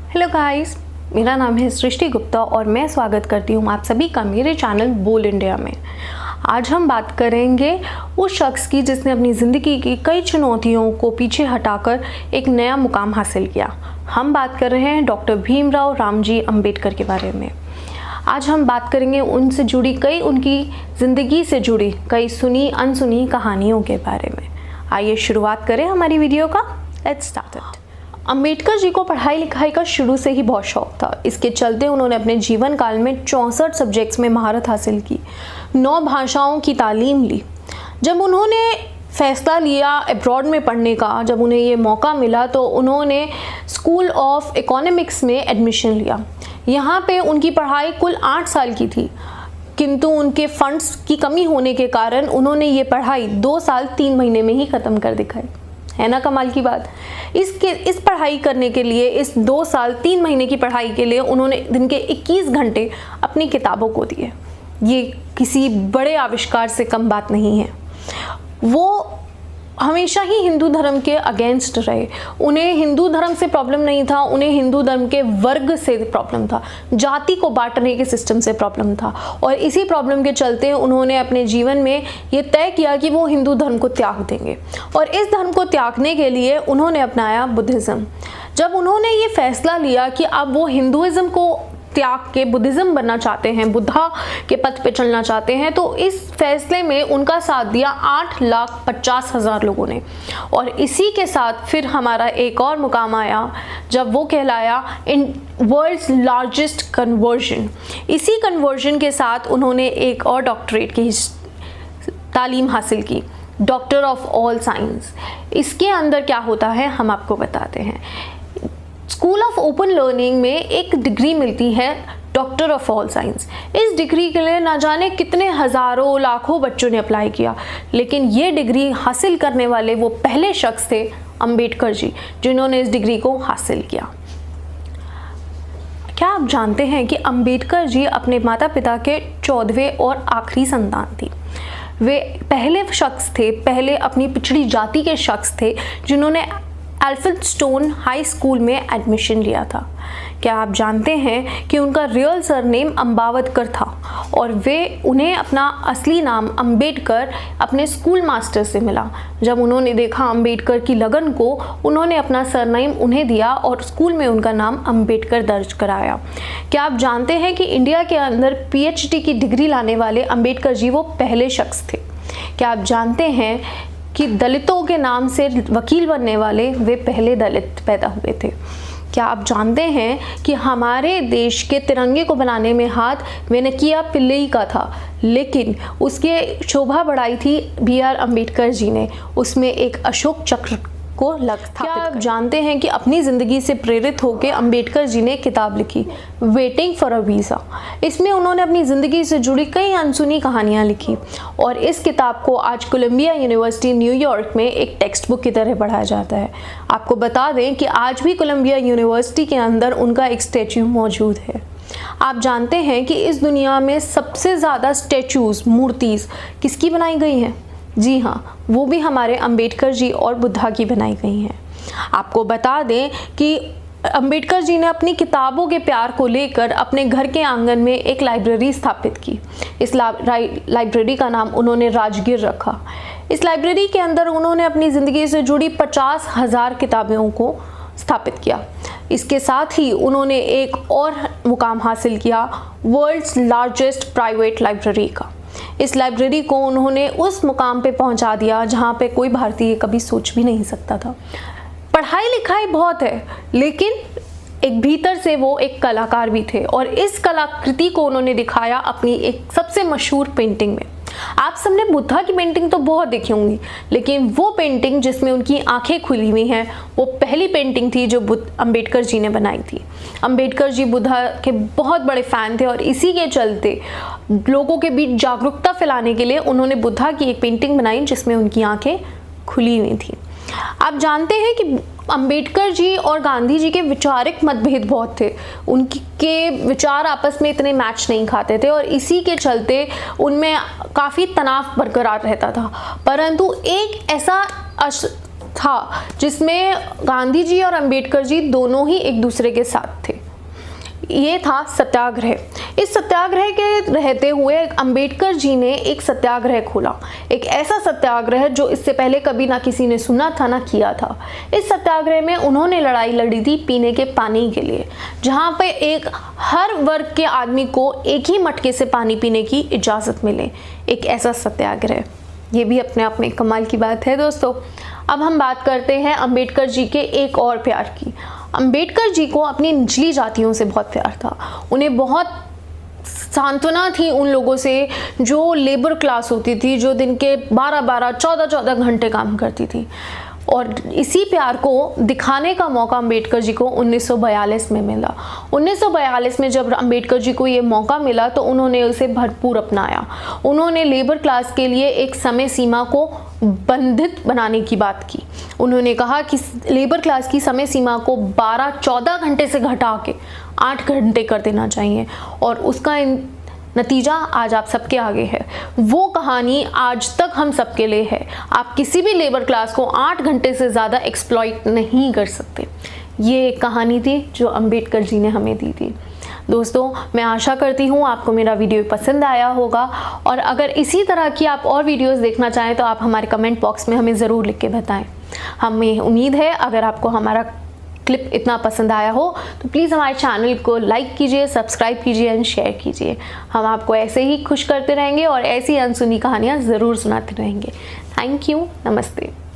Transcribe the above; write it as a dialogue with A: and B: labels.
A: Hello guys, मेरा नाम है सृष्टि गुप्ता और मैं स्वागत करती हूँ आप सभी का मेरे चैनल बोल इंडिया में। आज हम बात करेंगे उस शख्स की जिसने अपनी ज़िंदगी की कई चुनौतियों को पीछे हटाकर एक नया मुकाम हासिल किया। हम बात कर रहे हैं डॉक्टर भीमराव रामजी अंबेडकर के बारे में। आज हम बात करेंगे उनसे जुड़ी कई उनकी ज़िंदगी से जुड़ी कई सुनी अनसुनी कहानियों के बारे में। आइए शुरुआत करें हमारी वीडियो का। Let's start it. Ambedkar ji को पढ़ाई लिखाई का शुरू से ही बहुत शौक था। इसके चलते उन्होंने अपने जीवन काल में 64 सब्जेक्ट्स में महारत हासिल की, 9 भाषाओं की तालीम ली। जब उन्होंने फैसला लिया अब्रॉड में पढ़ने का, जब उन्हें ये मौका मिला तो उन्होंने स्कूल ऑफ इकोनॉमिक्स में एडमिशन लिया। यहाँ पे उनकी पढ़ाई कुल 8 साल की थी, किंतु उनके फंड्स की कमी होने के कारण उन्होंने ये पढ़ाई 2 साल 3 महीने में ही ख़त्म कर दिखाई। है ना कमाल की बात। इस पढ़ाई करने के लिए, इस 2 साल 3 महीने की पढ़ाई के लिए उन्होंने दिन के 21 घंटे अपनी किताबों को दिए। ये किसी बड़े आविष्कार से कम बात नहीं है। वो हमेशा ही हिंदू धर्म के अगेंस्ट रहे। उन्हें हिंदू धर्म से प्रॉब्लम नहीं था, उन्हें हिंदू धर्म के वर्ग से प्रॉब्लम था, जाति को बांटने के सिस्टम से प्रॉब्लम था। और इसी प्रॉब्लम के चलते उन्होंने अपने जीवन में ये तय किया कि वो हिंदू धर्म को त्याग देंगे। और इस धर्म को त्यागने के लिए उन्होंने अपनाया बुद्धिज़्म। जब उन्होंने ये फैसला लिया कि अब वो हिंदुइज़्म को त्याग के बुद्धिज़्म बनना चाहते हैं, बुद्धा के पथ पे चलना चाहते हैं, तो इस फैसले में उनका साथ दिया 8,50,000 लोगों ने। और इसी के साथ फिर हमारा एक और मुकाम आया जब वो कहलाया इन वर्ल्ड्स लार्जेस्ट कन्वर्जन। इसी कन्वर्जन के साथ उन्होंने एक और डॉक्टरेट की तालीम हासिल की, डॉक्टर ऑफ ऑल साइंस। इसके अंदर क्या होता है हम आपको बताते हैं। स्कूल ऑफ ओपन लर्निंग में एक डिग्री मिलती है डॉक्टर ऑफ ऑल साइंस। इस डिग्री के लिए ना जाने कितने हज़ारों लाखों बच्चों ने अप्लाई किया, लेकिन ये डिग्री हासिल करने वाले वो पहले शख्स थे अंबेडकर जी, जिन्होंने इस डिग्री को हासिल किया। क्या आप जानते हैं कि अंबेडकर जी अपने माता पिता के 14वें और आखिरी संतान थी। वे पहले शख्स थे, पहले अपनी पिछड़ी जाति के शख्स थे जिन्होंने एल्फिंस्टोन हाई स्कूल में एडमिशन लिया था। क्या आप जानते हैं कि उनका रियल सरनेम अंबावतकर था और उन्हें अपना असली नाम अंबेडकर अपने स्कूल मास्टर से मिला। जब उन्होंने देखा अंबेडकर की लगन को, उन्होंने अपना सरनेम उन्हें दिया और स्कूल में उनका नाम अंबेडकर दर्ज कराया। क्या आप जानते हैं कि इंडिया के अंदर PhD की डिग्री लाने वाले अंबेडकर जी वो पहले शख्स थे। क्या आप जानते हैं कि दलितों के नाम से वकील बनने वाले वे पहले दलित पैदा हुए थे। क्या आप जानते हैं कि हमारे देश के तिरंगे को बनाने में हाथ वेनकिया पिल्लई का था, लेकिन उसके शोभा बढ़ाई थी BR अम्बेडकर जी ने, उसमें एक अशोक चक्र को स्थापित। क्या आप जानते हैं कि अपनी ज़िंदगी से प्रेरित होकर अंबेडकर जी ने किताब लिखी वेटिंग फॉर अ वीज़ा। इसमें उन्होंने अपनी ज़िंदगी से जुड़ी कई अनसुनी कहानियाँ लिखी और इस किताब को आज कोलंबिया यूनिवर्सिटी न्यूयॉर्क में एक टेक्स्ट बुक की तरह पढ़ाया जाता है। आपको बता दें कि आज भी कोलंबिया यूनिवर्सिटी के अंदर उनका एक स्टैचू मौजूद है। आप जानते हैं कि इस दुनिया में सबसे ज़्यादा स्टैचूज़, मूर्तिज़ किसकी बनाई गई हैं? जी हाँ, वो भी हमारे अंबेडकर जी और बुद्धा की बनाई गई हैं। आपको बता दें कि अंबेडकर जी ने अपनी किताबों के प्यार को लेकर अपने घर के आंगन में एक लाइब्रेरी स्थापित की। इस लाइब्रेरी का नाम उन्होंने राजगीर रखा। इस लाइब्रेरी के अंदर उन्होंने अपनी ज़िंदगी से जुड़ी 50,000 किताबों को स्थापित किया। इसके साथ ही उन्होंने एक और मुकाम हासिल किया, वर्ल्ड्स लार्जेस्ट प्राइवेट लाइब्रेरी का। इस लाइब्रेरी को उन्होंने उस मुकाम पे पहुंचा दिया जहां पे कोई भारतीय कभी सोच भी नहीं सकता था। पढ़ाई लिखाई बहुत है, लेकिन एक भीतर से वो एक कलाकार भी थे और इस कलाकृति को उन्होंने दिखाया अपनी एक सबसे मशहूर पेंटिंग में। आप सबने बुद्धा की पेंटिंग तो बहुत देखी होंगी, लेकिन वो पेंटिंग जिसमें उनकी आंखें खुली हुई हैं, वो पहली पेंटिंग थी जो अंबेडकर जी ने बनाई थी। अंबेडकर जी बुद्धा के बहुत बड़े फ़ैन थे और इसी के चलते लोगों के बीच जागरूकता फैलाने के लिए उन्होंने बुद्धा की एक पेंटिंग बनाई जिसमें उनकी आंखें खुली हुई थी। आप जानते हैं कि अंबेडकर जी और गांधी जी के विचारिक मतभेद बहुत थे। उनके विचार आपस में इतने मैच नहीं खाते थे और इसी के चलते उनमें काफ़ी तनाव बरकरार रहता था। परंतु एक ऐसा था जिसमें गांधी जी और अंबेडकर जी दोनों ही एक दूसरे के साथ थे। ये था सत्याग्रह। इस सत्याग्रह के रहते हुए अंबेडकर जी ने एक सत्याग्रह खोला, एक ऐसा सत्याग्रह जो इससे पहले कभी ना किसी ने सुना था ना किया था। इस सत्याग्रह में उन्होंने लड़ाई लड़ी थी पीने के पानी के लिए, जहाँ पे एक हर वर्ग के आदमी को एक ही मटके से पानी पीने की इजाज़त मिले, एक ऐसा सत्याग्रह। ये भी अपने आप में कमाल की बात है दोस्तों। अब हम बात करते हैं अंबेडकर जी के एक और प्यार की। अंबेडकर जी को अपनी निचली जातियों से बहुत प्यार था। उन्हें बहुत सांत्वना थी उन लोगों से जो लेबर क्लास होती थी, जो दिन के 12-12, 14-14 घंटे काम करती थी। और इसी प्यार को दिखाने का मौका अंबेडकर जी को 1942 में मिला। 1942 में जब अंबेडकर जी को ये मौका मिला तो उन्होंने उसे भरपूर अपनाया। उन्होंने लेबर क्लास के लिए एक समय सीमा को बंधित बनाने की बात की। उन्होंने कहा कि लेबर क्लास की समय सीमा को 12-14 घंटे से घटा के 8 घंटे कर देना चाहिए, और उसका नतीजा आज आप सबके आगे है। वो कहानी आज तक हम सबके लिए है। आप किसी भी लेबर क्लास को 8 घंटे से ज़्यादा एक्सप्लॉइट नहीं कर सकते। ये एक कहानी थी जो अंबेडकर जी ने हमें दी थी। दोस्तों, मैं आशा करती हूँ आपको मेरा वीडियो पसंद आया होगा, और अगर इसी तरह की आप और वीडियोस देखना चाहें तो आप हमारे कमेंट बॉक्स में हमें ज़रूर लिख के बताएं। हमें उम्मीद है अगर आपको हमारा क्लिप इतना पसंद आया हो तो प्लीज़ हमारे चैनल को लाइक कीजिए, सब्सक्राइब कीजिए एंड शेयर कीजिए। हम आपको ऐसे ही खुश करते रहेंगे और ऐसी अनसुनी कहानियाँ ज़रूर सुनाते रहेंगे। Thank you. नमस्ते।